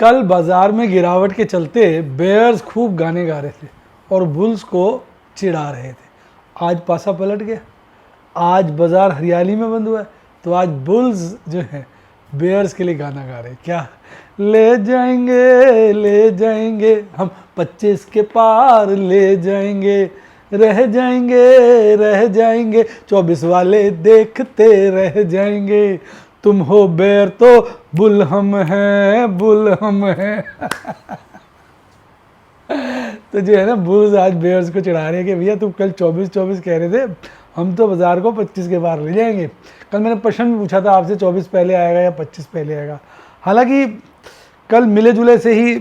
कल बाजार में गिरावट के चलते बेयर्स खूब गाने गा रहे थे और बुल्स को चिढ़ा रहे थे। आज पासा पलट गया, आज बाजार हरियाली में बंद हुआ है, तो आज बुल्स जो है बेयर्स के लिए गाना गा रहे हैं। क्या ले जाएंगे हम 25 के पार, ले जाएंगे रह जाएंगे 24 वाले देखते रह जाएंगे, तुम हो बेर तो बुल हम हैं तो जो है ना बुल्स आज बेयर्स को चढ़ा रहे हैं कि भैया तुम कल 24 कह रहे थे, हम तो बाजार को 25 के पार ले जाएंगे। कल मैंने प्रश्न भी पूछा था आपसे 24 पहले आएगा या 25 पहले आएगा। हालांकि कल मिले जुले से ही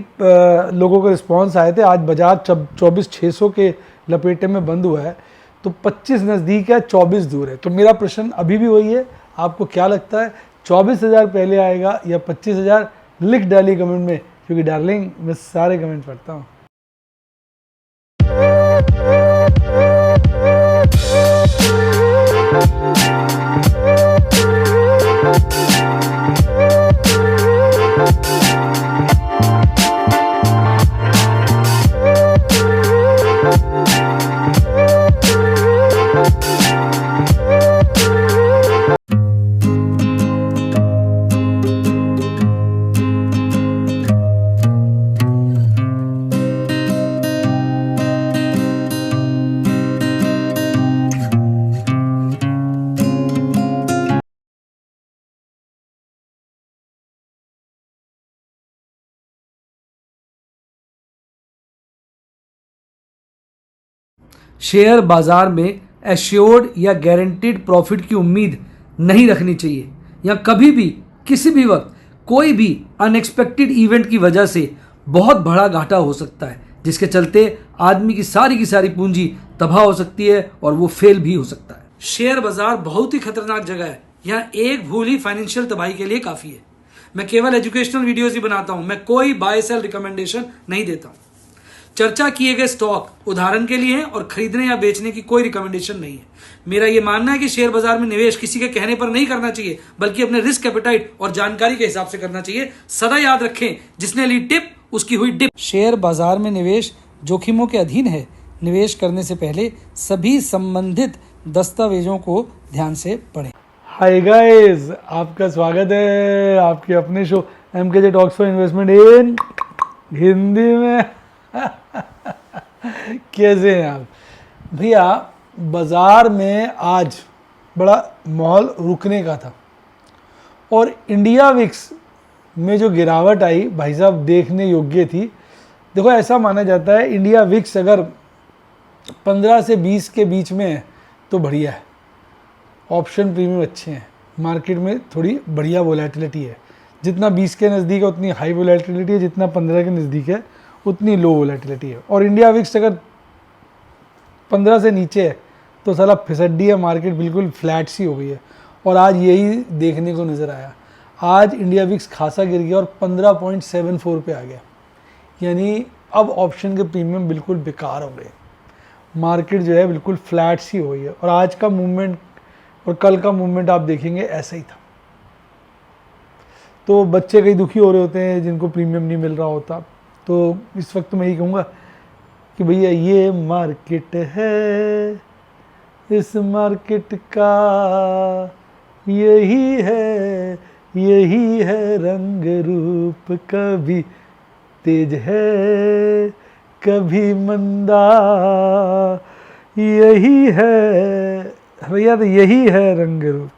लोगों के रिस्पांस आए थे। आज बाजार 24,600 के लपेटे में बंद हुआ है, तो 25 नज़दीक है, 24 दूर है। तो मेरा प्रश्न अभी भी वही है, आपको क्या लगता है 24,000 पहले आएगा या 25,000? लिख डालिए कमेंट में, क्योंकि डार्लिंग मैं सारे कमेंट पढ़ता हूँ। शेयर बाजार में एश्योर्ड या गारंटीड प्रॉफिट की उम्मीद नहीं रखनी चाहिए, या कभी भी किसी भी वक्त कोई भी अनएक्सपेक्टेड इवेंट की वजह से बहुत बड़ा घाटा हो सकता है, जिसके चलते आदमी की सारी पूंजी तबाह हो सकती है और वो फेल भी हो सकता है। शेयर बाजार बहुत ही खतरनाक जगह है, यहाँ एक भूल ही फाइनेंशियल तबाही के लिए काफ़ी है। मैं केवल एजुकेशनल वीडियोज़ ही बनाता हूँ, मैं कोई बाय सेल रिकमेंडेशन नहीं देता हूँ। चर्चा किए गए स्टॉक उदाहरण के लिए हैं और खरीदने या बेचने की कोई रिकमेंडेशन नहीं है। मेरा यह मानना है कि शेयर बाजार में निवेश किसी के कहने पर नहीं करना चाहिए, बल्कि अपने रिस्क एपेटाइट और जानकारी के हिसाब से करना चाहिए। सदा याद रखें, जिसने ली टिप उसकी हुई डिप। शेयर बाजार में निवेश जोखिमों के अधीन है। निवेश करने से पहले सभी संबंधित दस्तावेजों को ध्यान से पढ़ें। हाय गाइस, आपका स्वागत है आपके अपने show MKJ talks for investment इन हिंदी में। कैसे हैं आप भैया? बाजार में आज बड़ा माहौल रुकने का था और इंडिया विक्स में जो गिरावट आई भाई साहब देखने योग्य थी। देखो, ऐसा माना जाता है इंडिया विक्स अगर 15 से 20 के बीच में है तो बढ़िया है, ऑप्शन प्रीमियम अच्छे हैं, मार्केट में थोड़ी बढ़िया वोलेटिलिटी है। जितना 20 के नज़दीक है उतनी हाई वोलेटिलिटी है, जितना 15 के नज़दीक है उतनी लो वोलेटिलिटी है। और इंडिया विक्स अगर 15 से नीचे है तो साला फिसड्डी है, मार्केट बिल्कुल फ्लैट सी हो गई है। और आज यही देखने को नज़र आया। आज इंडिया विक्स खासा गिर गया और 15.74 पे आ गया, यानी अब ऑप्शन के प्रीमियम बिल्कुल बेकार हो गए। मार्केट जो है बिल्कुल फ्लैट सी हो गई है। और आज का मूवमेंट और कल का मूवमेंट आप देखेंगे ऐसा ही था। तो बच्चे कई दुखी हो रहे होते हैं जिनको प्रीमियम नहीं मिल रहा होता। तो इस वक्त मैं यही कहूँगा कि भैया ये मार्केट है, इस मार्केट का यही है रंग रूप, कभी तेज है कभी मंदा, यही है भैया, तो यही है रंग रूप।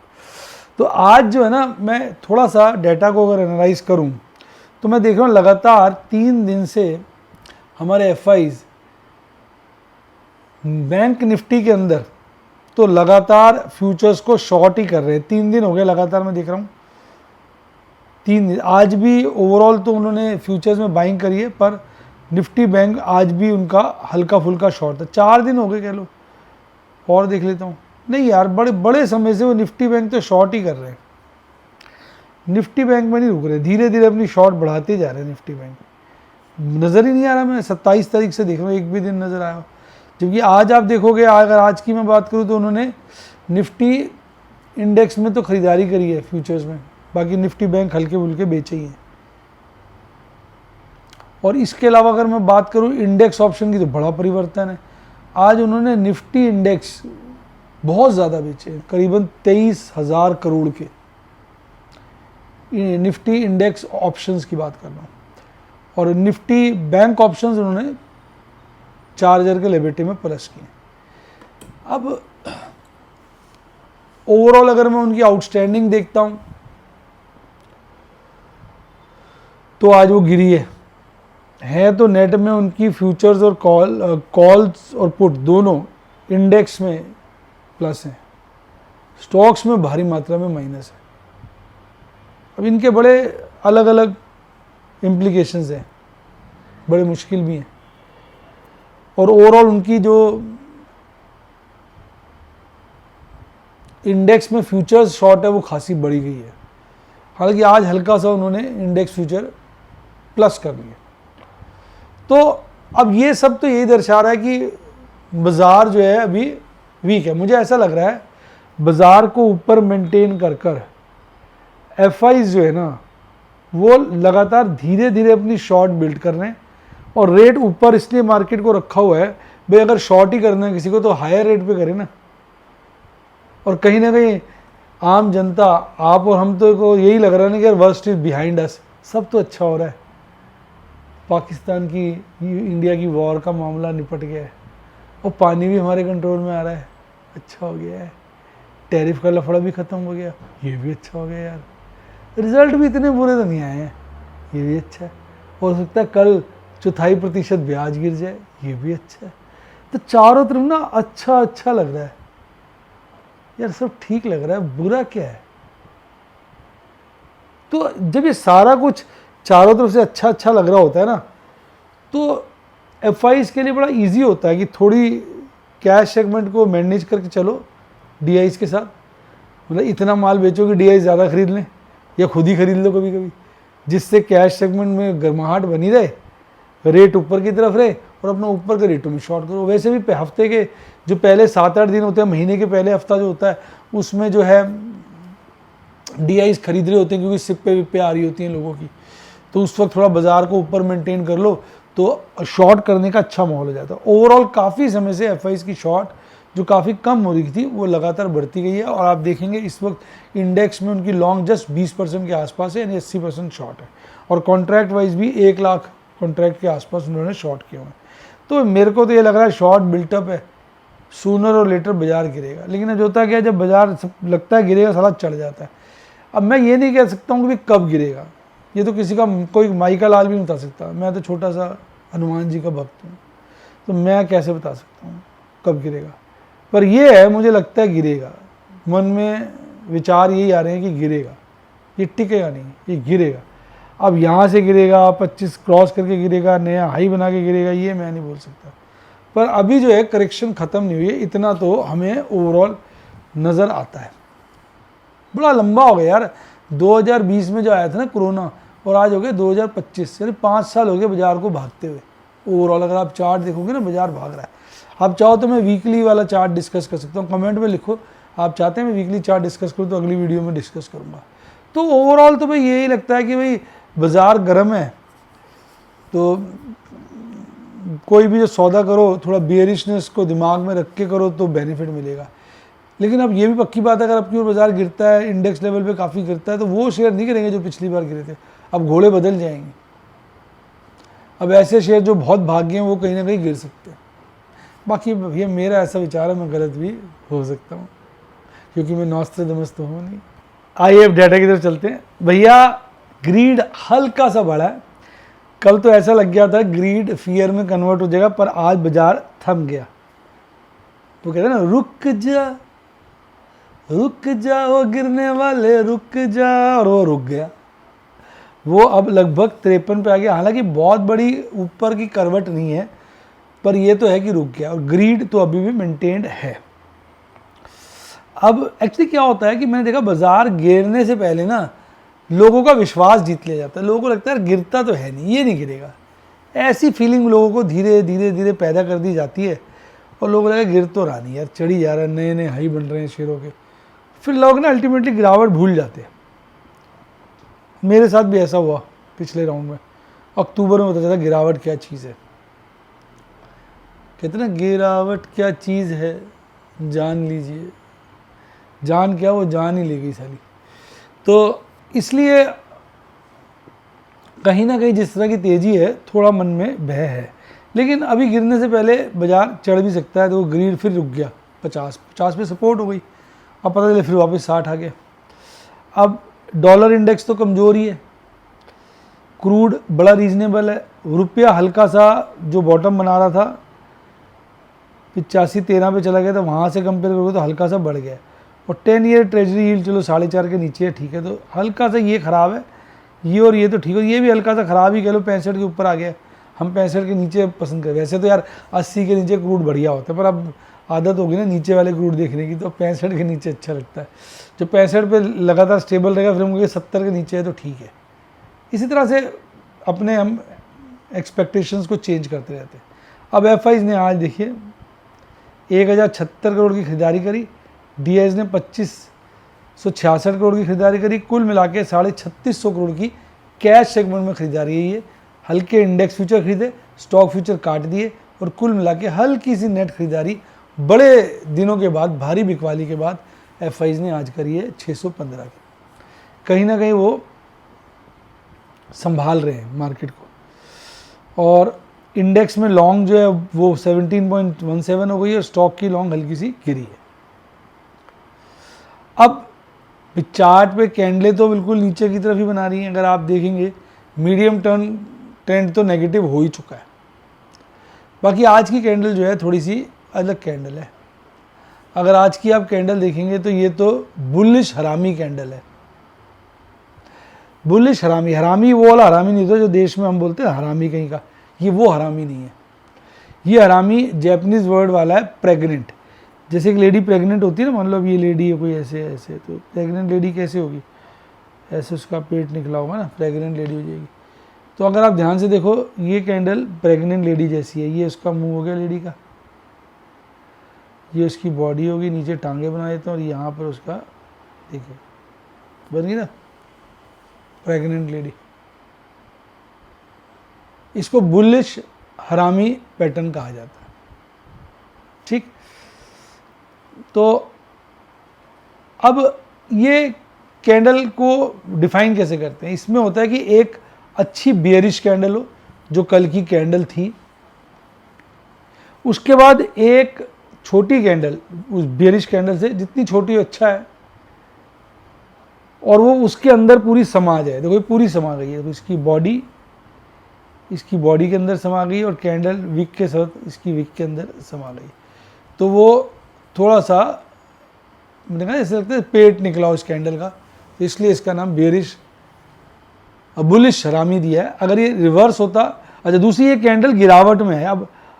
तो आज जो है ना, मैं थोड़ा सा डाटा को अगर एनालाइज करूं तो मैं देख रहा हूँ लगातार 3 दिन से हमारे FIs बैंक निफ्टी के अंदर तो लगातार फ्यूचर्स को शॉर्ट ही कर रहे हैं। 3 दिन हो गए लगातार मैं देख रहा हूँ, 3 दिन। आज भी ओवरऑल तो उन्होंने फ्यूचर्स में बाइंग करी है, पर निफ्टी बैंक आज भी उनका हल्का फुल्का शॉर्ट था। 4 दिन हो गए कह लो। और देख लेता हूँ, नहीं यार, बड़े समय से वो निफ्टी बैंक तो शॉर्ट ही कर रहे हैं। निफ्टी बैंक में नहीं रुक रहे, धीरे धीरे अपनी शॉर्ट बढ़ाते जा रहे हैं। निफ्टी बैंक नज़र ही नहीं आ रहा। मैं 27 तारीख से देख रहा हूँ, एक भी दिन नज़र आया। जबकि आज आप देखोगे, अगर आज की मैं बात करूँ तो उन्होंने निफ्टी इंडेक्स में तो ख़रीदारी करी है फ्यूचर्स में, बाकी निफ्टी बैंक हल्के फुल्के बेचे ही हैं। और इसके अलावा अगर मैं बात करूं इंडेक्स ऑप्शन की तो बड़ा परिवर्तन है। आज उन्होंने निफ्टी इंडेक्स बहुत ज़्यादा बेचे, करीबन 23,000 करोड़ के निफ्टी इंडेक्स ऑप्शंस की बात कर रहा हूँ। और निफ्टी बैंक ऑप्शंस उन्होंने 4,000 के लिबर्टी में प्लस किए। अब ओवरऑल अगर मैं उनकी आउटस्टैंडिंग देखता हूँ तो आज वो गिरी है तो नेट में उनकी फ्यूचर्स और कॉल्स और पुट दोनों इंडेक्स में प्लस हैं, स्टॉक्स में भारी मात्रा में माइनस है। अब इनके बड़े अलग अलग इम्प्लीकेशंस हैं, बड़े मुश्किल भी हैं। और ओवरऑल उनकी जो इंडेक्स में फ्यूचर्स शॉर्ट है वो खासी बढ़ी गई है। हालांकि आज हल्का सा उन्होंने इंडेक्स फ्यूचर प्लस कर लिया। तो अब ये सब तो यही दर्शा रहा है कि बाज़ार जो है अभी वीक है। मुझे ऐसा लग रहा है बाज़ार को ऊपर मेंटेन कर एफआईज जो है ना वो लगातार धीरे धीरे अपनी शॉर्ट बिल्ड कर रहे हैं। और रेट ऊपर इसलिए मार्केट को रखा हुआ है भाई, अगर शॉर्ट ही करना है किसी को तो हायर रेट पे करे ना। और कहीं ना कहीं आम जनता, आप और हम तो को यही लग रहा है ना कि यार वर्स्ट इज बिहाइंड अस, सब तो अच्छा हो रहा है। पाकिस्तान की इंडिया की वॉर का मामला निपट गया है और पानी भी हमारे कंट्रोल में आ रहा है, अच्छा हो गया है। टैरिफ का लफड़ा भी ख़त्म हो गया, ये भी अच्छा हो गया यार। रिजल्ट भी इतने बुरे तो नहीं आए हैं, ये भी अच्छा है। हो सकता है कल 4% ब्याज गिर जाए, ये भी अच्छा है। तो चारों तरफ ना अच्छा अच्छा लग रहा है यार, सब ठीक लग रहा है, बुरा क्या है। तो जब ये सारा कुछ चारों तरफ से अच्छा अच्छा लग रहा होता है ना तो एफआईज के लिए बड़ा इजी होता है कि थोड़ी कैश सेगमेंट को मैनेज करके चलो डीआईज के साथ। मतलब इतना माल बेचो कि डीआई ज़्यादा खरीद लें या खुद ही खरीद लो कभी कभी, जिससे कैश सेगमेंट में गर्माहट बनी रहे, रेट ऊपर की तरफ रहे और अपना ऊपर के रेटों में शॉर्ट करो। वैसे भी हफ्ते के जो पहले 7-8 दिन होते हैं, महीने के पहले हफ्ता जो होता है उसमें जो है डीआईज खरीद रहे होते हैं क्योंकि सिप्पे विप्पे आ रही होती हैं लोगों की। तो उस वक्त थोड़ा बाज़ार को ऊपर मेंटेन कर लो तो शॉर्ट करने का अच्छा माहौल हो जाता है। ओवरऑल काफ़ी समय से एफआईज की शॉर्ट जो काफ़ी कम हो रही थी वो लगातार बढ़ती गई है। और आप देखेंगे इस वक्त इंडेक्स में उनकी लॉन्ग जस्ट 20% के आसपास है, यानी 80% शॉर्ट है। और कॉन्ट्रैक्ट वाइज भी 1 लाख कॉन्ट्रैक्ट के आसपास उन्होंने शॉर्ट किए हुए हैं। तो मेरे को तो ये लग रहा है शॉर्ट बिल्टअप है, सूनर और लेटर बाजार गिरेगा। लेकिन अब होता क्या है, जब बाजार लगता है गिरेगा साला चढ़ जाता है। अब मैं ये नहीं कह सकता हूँ कि कब गिरेगा, ये तो किसी का कोई माई का लाल भी नहीं बता सकता। मैं तो छोटा सा हनुमान जी का भक्त हूँ, तो मैं कैसे बता सकता हूँ कब गिरेगा। पर ये है, मुझे लगता है गिरेगा। मन में विचार यही आ रहे हैं कि गिरेगा, ये टिकेगा नहीं, ये गिरेगा। अब यहाँ से गिरेगा, 25 क्रॉस करके गिरेगा, नया हाई बना के गिरेगा, ये मैं नहीं बोल सकता। पर अभी जो है करेक्शन ख़त्म नहीं हुई है, इतना तो हमें ओवरऑल नज़र आता है। बड़ा लंबा हो गया यार, 2020 में जो आया था ना कोरोना, और आज हो गया 2025, यानी 5 साल हो गए बाजार को भागते हुए। ओवरऑल अगर आप चार्ट देखोगे ना, बाजार भाग रहा है। आप चाहो तो मैं वीकली वाला चार्ट डिस्कस कर सकता हूँ, कमेंट में लिखो आप चाहते हैं मैं वीकली चार्ट डिस्कस करूँ तो अगली वीडियो में डिस्कस करूँगा। तो ओवरऑल तो भाई यही लगता है कि भाई बाज़ार गर्म है, तो कोई भी जो सौदा करो थोड़ा बियरिशनेस को दिमाग में रख के करो तो बेनिफिट मिलेगा। लेकिन अब ये भी पक्की बात है, अगर आपकी ओर बाजार गिरता है, इंडेक्स लेवल पे काफ़ी गिरता है, तो वो शेयर नहीं गिरेंगे जो पिछली बार गिरे थे। अब घोड़े बदल जाएंगे। अब ऐसे शेयर जो बहुत भाग्य हैं वो कहीं ना कहीं गिर सकते हैं। बाकी भैया मेरा ऐसा विचार है, मैं गलत भी हो सकता हूँ क्योंकि मैं नॉस्ट्रेडमस तो हूँ नहीं। आइए अब डाटा की तरफ चलते हैं। भैया ग्रीड हल्का सा बढ़ा है। कल तो ऐसा लग गया था ग्रीड फियर में कन्वर्ट हो जाएगा, पर आज बाजार थम गया। तो कहते हैं ना, रुक जा वो गिरने वाले रुक जा, और वो रुक गया। वो अब लगभग 53 पे आ गया। हालांकि बहुत बड़ी ऊपर की करवट नहीं है, पर ये तो है कि रुक गया। और ग्रीड तो अभी भी मेंटेन्ड है। अब एक्चुअली क्या होता है कि मैंने देखा बाजार गिरने से पहले ना लोगों का विश्वास जीत लिया जाता है। लोगों को लगता है गिरता तो है नहीं, ये नहीं गिरेगा, ऐसी फीलिंग लोगों को धीरे धीरे धीरे पैदा कर दी जाती है। और लोग लगा गिर तो रहा नहीं यार, चढ़ी जा रहा है, नए नए हाई बन रहे हैं शेयरों के। फिर लोग ना अल्टीमेटली गिरावट भूल जाते हैं। मेरे साथ भी ऐसा हुआ पिछले राउंड में। अक्टूबर में पता चला गिरावट क्या चीज़ है। कहते ना गिरावट क्या चीज़ है जान लीजिए, जान क्या, वो जान ही ले गई साली। तो इसलिए कहीं ना कहीं जिस तरह की तेज़ी है थोड़ा मन में भय है, लेकिन अभी गिरने से पहले बाजार चढ़ भी सकता है। तो वो ग्रीड फिर रुक गया 50 पे सपोर्ट हो गई, अब पता चले फिर वापस 60 आ गया। अब डॉलर इंडेक्स तो कमज़ोर ही है, क्रूड बड़ा रीजनेबल है, रुपया हल्का सा जो बॉटम बना रहा था 85-13 पे चला गया था, वहाँ से कंपेयर करोगे तो हल्का सा बढ़ गया है। और 10 ईयर ट्रेजरी यील्ड चलो 4.5 के नीचे है, ठीक है। तो हल्का सा ये ख़राब है, ये और ये तो ठीक है, ये भी हल्का सा ख़राब ही कह लो, 65 के ऊपर आ गया। हम 65 के नीचे पसंद करें, वैसे तो यार 80 के नीचे क्रूड बढ़िया होता है, पर अब आदत होगी ना नीचे वाले क्रूड देखने की, तो 65 के नीचे अच्छा लगता है। जो 65 पे लगातार स्टेबल रहेगा, फिर मुझे 70 के नीचे है तो ठीक है। इसी तरह से अपने हम एक्सपेक्टेशंस को चेंज करते रहते हैं। अब एफआईज ने आज देखिए 1076 करोड़ की खरीदारी करी, डीआईज ने 2566 करोड़ की खरीदारी करी, कुल मिला के 3650 करोड़ की कैश सेगमेंट में खरीदारी है। ये हल्के इंडेक्स फ्यूचर खरीदे, स्टॉक फ्यूचर काट दिए, और कुल मिला के हल्की सी नेट खरीदारी बड़े दिनों के बाद, भारी बिकवाली के बाद एफआईज ने आज करी है 615 की। कहीं ना कहीं वो संभाल रहे हैं मार्केट को, और इंडेक्स में लॉन्ग जो है वो 17.17 हो गई है, और स्टॉक की लॉन्ग हल्की सी गिरी है। अब चार्ट पे कैंडलें तो बिल्कुल नीचे की तरफ ही बना रही हैं। अगर आप देखेंगे मीडियम टर्म ट्रेंड तो नेगेटिव हो ही चुका है। बाकी आज की कैंडल जो है थोड़ी सी अलग कैंडल है। अगर आज की आप कैंडल देखेंगे तो ये तो बुलिश हरामी कैंडल है। बुलिश हरामी, हरामी वो वाला हरामी नहीं था जो देश में हम बोलते हैं हरामी कहीं का, ये वो हरामी नहीं है। ये हरामी जैपनीज वर्ड वाला है प्रेग्नेंट। जैसे एक लेडी प्रेग्नेंट होती है ना, मान लो अब ये लेडी है कोई ऐसे ऐसे, तो प्रेग्नेंट लेडी कैसे होगी, ऐसे उसका पेट निकला होगा ना, प्रेग्नेंट लेडी हो जाएगी। तो अगर आप ध्यान से देखो ये कैंडल प्रेग्नेंट लेडी जैसी है। ये उसका मुंह हो गया लेडी का, ये उसकी बॉडी होगी, नीचे टांगे बना देते हैं, और यहाँ पर उसका देखिए बन गई ना प्रेग्नेंट लेडी। इसको बुलिश हरामी पैटर्न कहा जाता है। ठीक, तो अब ये कैंडल को डिफाइन कैसे करते हैं? इसमें होता है कि एक अच्छी बियरिश कैंडल हो, जो कल की कैंडल थी, उसके बाद एक छोटी कैंडल उस बियरिश कैंडल से जितनी छोटी हो अच्छा है, और वो उसके अंदर पूरी समा जाए। देखो ये पूरी समा गई है, तो इसकी बॉडी के अंदर समा गई, और कैंडल विक के साथ इसकी विक के अंदर समा गई। तो वो थोड़ा सा मैंने कहा ऐसे लगता है पेट निकला हो इस कैंडल का, तो इसलिए इसका नाम बेरिश बुलिश हरामी दिया है। अगर ये रिवर्स होता, अच्छा दूसरी ये कैंडल गिरावट में है,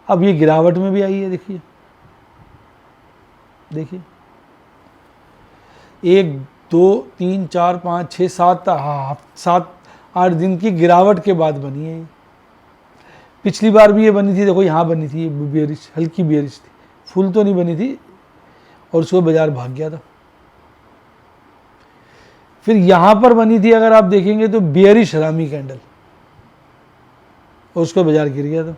अब ये गिरावट में भी आई है। देखिए 1 2 3 4 5 6 7 दिन की गिरावट के बाद बनी है। पिछली बार भी ये बनी थी, देखो यहाँ बनी थी, बेरिश, हल्की बेरिश थी, फुल तो नहीं बनी थी, और उसको बाजार भाग गया था। फिर यहाँ पर बनी थी, अगर आप देखेंगे तो बेरिश हरामी कैंडल, और उसको बाजार गिर गया था।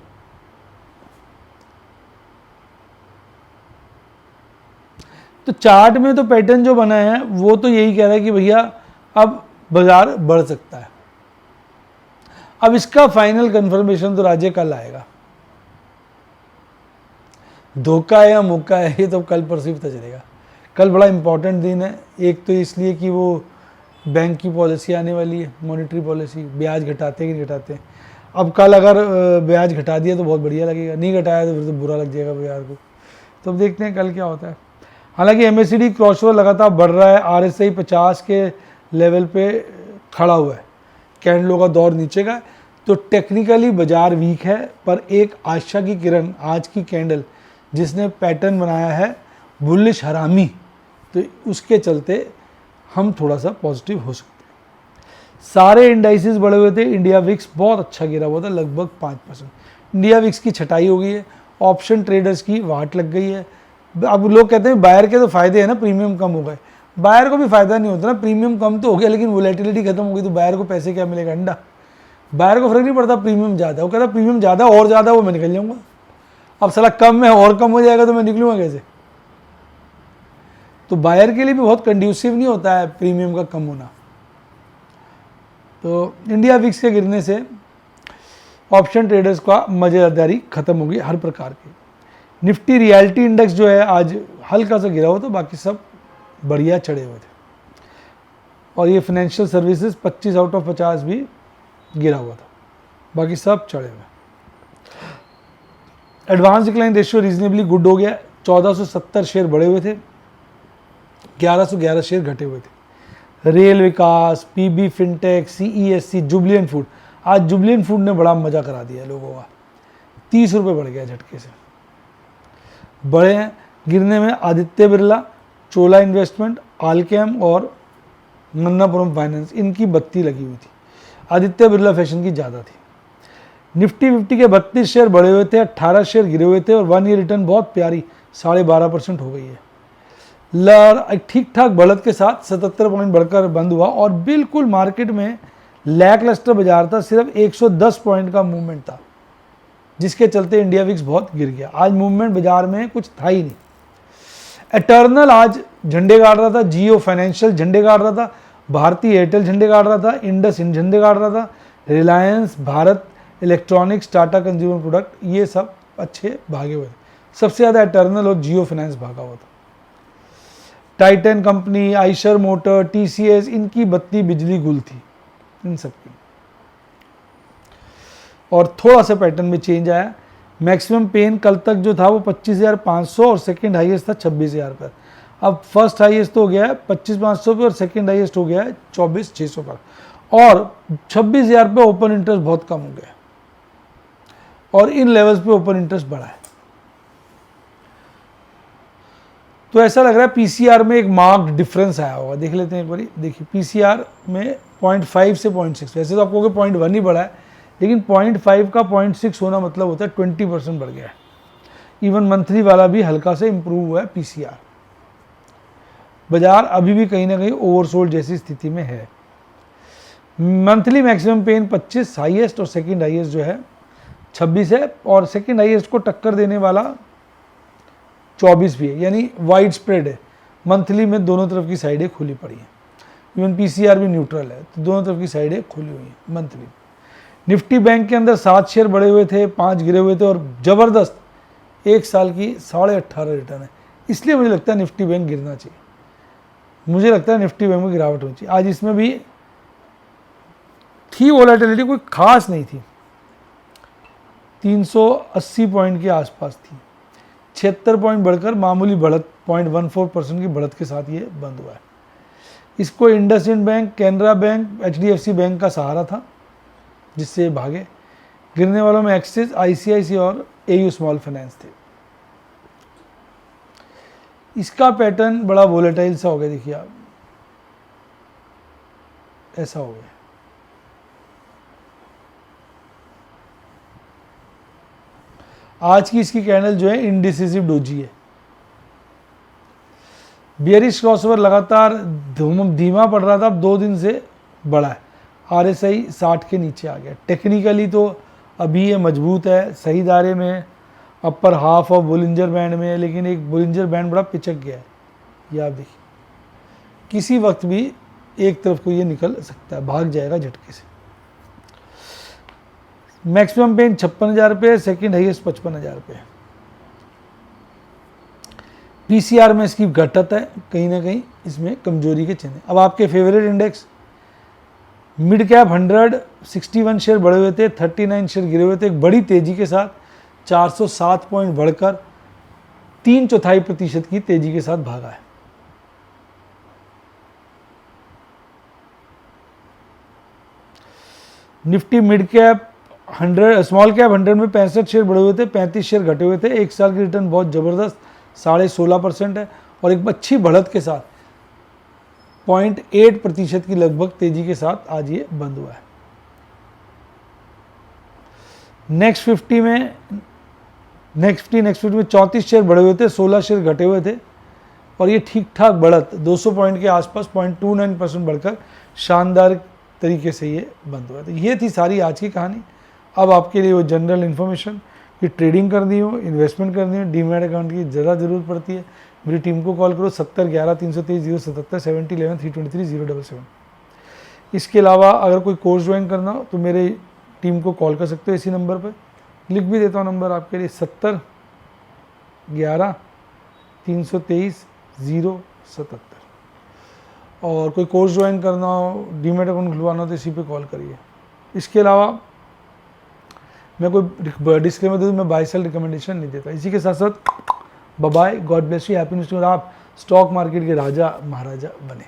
तो चार्ट में तो पैटर्न जो बना है वो तो यही कह रहा है कि भैया अब बाजार बढ़ सकता है। अब इसका फाइनल कंफर्मेशन तो राज्य कल आएगा। धोखा है या मौका है ये तो कल परसों पता चलेगा। कल बड़ा इंपॉर्टेंट दिन है, एक तो इसलिए कि वो बैंक की पॉलिसी आने वाली है, मॉनेटरी पॉलिसी, ब्याज घटाते हैं कि नहीं घटाते हैं। अब कल अगर ब्याज घटा दिया तो बहुत बढ़िया लगेगा, नहीं घटाया तो फिर तो बुरा लग जाएगा बाजार को। तो अब देखते हैं कल क्या होता है। हालांकि एमएससीडी क्रॉसओवर लगातार बढ़ रहा है, आरएसआई 50 के लेवल पे खड़ा हुआ है, कैंडलों का दौर नीचे का, तो टेक्निकली बाजार वीक है। पर एक आशा की किरण आज की कैंडल जिसने पैटर्न बनाया है बुलिश हरामी, तो उसके चलते हम थोड़ा सा पॉजिटिव हो सकते हैं। सारे इंडाइसेस बढ़े हुए थे, इंडिया विक्स बहुत अच्छा गिरा हुआ था, लगभग 5%। इंडिया विक्स की छटाई हो गई है, ऑप्शन ट्रेडर्स की वाट लग गई है। अब लोग कहते हैं बायर के तो फायदे हैं ना, प्रीमियम कम हो गए। बायर को भी फायदा नहीं होता ना, प्रीमियम कम तो हो गया लेकिन वोलेटिलिटी खत्म हो गई, तो बायर को पैसे क्या मिलेगा? अंडा। बायर को फर्क नहीं पड़ता प्रीमियम ज़्यादा, वो कहता प्रीमियम ज़्यादा और ज़्यादा वो मैं निकल जाऊँगा। अब साला कम में और कम हो जाएगा तो मैं निकलूँगा कैसे? तो बायर के लिए भी बहुत कंड्यूसिव नहीं होता है प्रीमियम का कम होना। तो इंडिया विक्स के गिरने से ऑप्शन ट्रेडर्स का मजेदारी खत्म हो गई हर प्रकार की। निफ्टी रियलिटी इंडेक्स जो है आज हल्का सा गिरा हुआ था, बाकी सब बढ़िया चढ़े हुए थे। और ये फाइनेंशियल सर्विसेज 25 आउट ऑफ 50 भी गिरा हुआ था, बाकी सब चढ़े हुए। Advance decline ratio reasonably good हो गया, 1470 शेयर बढ़े हुए थे, 1111 शेयर घटे हुए थे। रेल विकास, PB fintech, CESC, Jubilant food, आज जुबलियंट फूड ने बड़ा मजा करा दिया लोगों का, 30 रुपये बढ़ गया झटके से। बड़े हैं गिरने में आदित्य बिरला, चोला इन्वेस्टमेंट, आलकेम और मन्नापुरम फाइनेंस, इनकी 32 लगी हुई थी। आदित्य बिरला फैशन की ज़्यादा थी। निफ्टी 50 के 32 शेयर बढ़े हुए थे, 18 शेयर गिरे हुए थे और 1 ईयर रिटर्न बहुत प्यारी 12.5% हो गई है। लहर ठीक ठाक बढ़त के साथ 77 पॉइंट बढ़कर बंद हुआ और बिल्कुल मार्केट में लैक लस्टर बाजार था, सिर्फ 110 पॉइंट का मूवमेंट था, जिसके चलते इंडिया विक्स बहुत गिर गया। आज मूवमेंट बाजार में कुछ था ही नहीं। एटर्नल आज झंडे गाड़ रहा था, जियो फाइनेंशियल झंडे गाड़ रहा था, भारती एयरटेल झंडे गाड़ रहा था, इंडस इंड झंडे गाड़ रहा था, Reliance, Bharat electronics, Tata consumer product, ये सब अच्छे भागे हुए थे। सबसे ज़्यादा एटर्नल और जियो फाइनेंस भागा हुआ था। Titan company, Eicher motor, TCS, इनकी बत्ती बिजली गुल थी इन सब की। और थोड़ा सा पैटर्न में चेंज आया। मैक्सिमम पेन कल तक जो था वो 25,500 और सेकंड हाईएस्ट था 26,000 पर। अब फर्स्ट हाईएस्ट तो हो गया है 25,500 पे और सेकंड हाईएस्ट हो गया है 24,600 पर, और 26,000 पे ओपन इंटरेस्ट बहुत कम हो गया और इन लेवल्स पे ओपन इंटरेस्ट बढ़ा है। तो ऐसा लग रहा है पीसीआर में एक मार्क्ड डिफरेंस आया होगा। देख लेते हैं एक बारी। देखिए पीसीआर में 0.5 से 0.6, वैसे तो आप कहोगे 0.1 ही बढ़ा है, लेकिन 0.5 का 0.6 होना मतलब होता है 20% बढ़ गया है। इवन मंथली वाला भी हल्का से इंप्रूव हुआ है पीसीआर। बाजार अभी भी कहीं ना कहीं ओवरसोल्ड जैसी स्थिति में है। मंथली मैक्सिमम पेन 25 हाईएस्ट और सेकंड हाईएस्ट जो है 26 है, और सेकंड हाईएस्ट को टक्कर देने वाला 24 भी है, यानी वाइड स्प्रेड है। मंथली में दोनों तरफ की साइडें खुली पड़ी हैं। इवन पीसीआर भी न्यूट्रल है, तो दोनों तरफ की साइडें खुली हुई हैं मंथली। निफ्टी बैंक के अंदर 7 शेयर बढ़े हुए थे, 5 गिरे हुए थे, और ज़बरदस्त 1 साल की 18.5 रिटर्न है। इसलिए मुझे लगता है निफ्टी बैंक गिरना चाहिए। मुझे लगता है निफ्टी बैंक में गिरावट होनी चाहिए। आज इसमें भी थी वोलेटिलिटी, कोई खास नहीं थी, 380 पॉइंट के आसपास थी। 76 पॉइंट बढ़कर मामूली बढ़त 0.14% की बढ़त के साथ ये बंद हुआ है। इसको IndusInd bank, Canara bank, HDFC bank का सहारा था, जिससे भागे। गिरने वालों में एक्सिस, आईसीआईसी और एयू स्मॉल फाइनेंस थे। इसका पैटर्न बड़ा वोलेटाइल सा हो गया, देखिए आप, ऐसा हो गया। आज की इसकी कैंडल जो है इंडिसिसिव डोजी है। बियरिश क्रॉसओवर लगातार धीमा पड़ रहा था, अब 2 दिन से बढ़ा है। आरएसआई 60 के नीचे आ गया। टेक्निकली तो अभी ये मजबूत है, सही दायरे में, upper half of Bollinger band में है, लेकिन एक बोलिंजर बैंड बड़ा पिचक गया है। ये आप देखिए, किसी वक्त भी एक तरफ को ये निकल सकता है, भाग जाएगा झटके से। मैक्सिमम पेन 56,000 पे, सेकेंड हाईएस्ट 55,000 पे। पीसीआर में इसकी घटत है, कहीं ना कहीं इसमें कमजोरी के चिन्ह। अब आपके favourite index mid cap 100 61 share बढ़े हुए थे, 39 शेयर गिरे हुए थे। एक बड़ी तेजी के साथ 407 पॉइंट बढ़कर 3/4% की तेजी के साथ भागा है। Nifty mid cap 100 small cap 100 में 65 शेयर बढ़े हुए थे, 35 शेयर घटे हुए थे। 1 साल की रिटर्न बहुत ज़बरदस्त 16.5% है, और एक अच्छी बढ़त के साथ 0.8% की लगभग तेजी के साथ आज ये बंद हुआ है। नेक्स्ट 50 में 34 शेयर बढ़े हुए थे, 16 शेयर घटे हुए थे, और ये ठीक ठाक बढ़त 200 पॉइंट के आसपास 0.29% बढ़कर शानदार तरीके से ये बंद हुआ। तो ये थी सारी आज की कहानी। अब आपके लिए वो जनरल इन्फॉर्मेशन कि ट्रेडिंग करनी हो, इन्वेस्टमेंट करनी हो, डीमैट अकाउंट की ज़्यादा ज़रूरत पड़ती है, मेरी टीम को कॉल करो 70 11 323 077 70 11 323 077। इसके अलावा अगर कोई कोर्स ज्वाइन करना हो तो मेरे टीम को कॉल कर सकते हो इसी नंबर पर, लिख भी देता हूँ नंबर आपके लिए 70 11 323 077। और कोई कोर्स ज्वाइन करना हो, डीमैट अकाउंट खुलवाना हो तो इसी पे कॉल करिए। इसके अलावा मैं कोई डिस्क्लेमर दे दूँ, मैं बाय सेल रिकमेंडेशन नहीं देता। इसी के साथ साथ bye, God bless you, happy news. आप स्टॉक मार्केट के राजा महाराजा बने।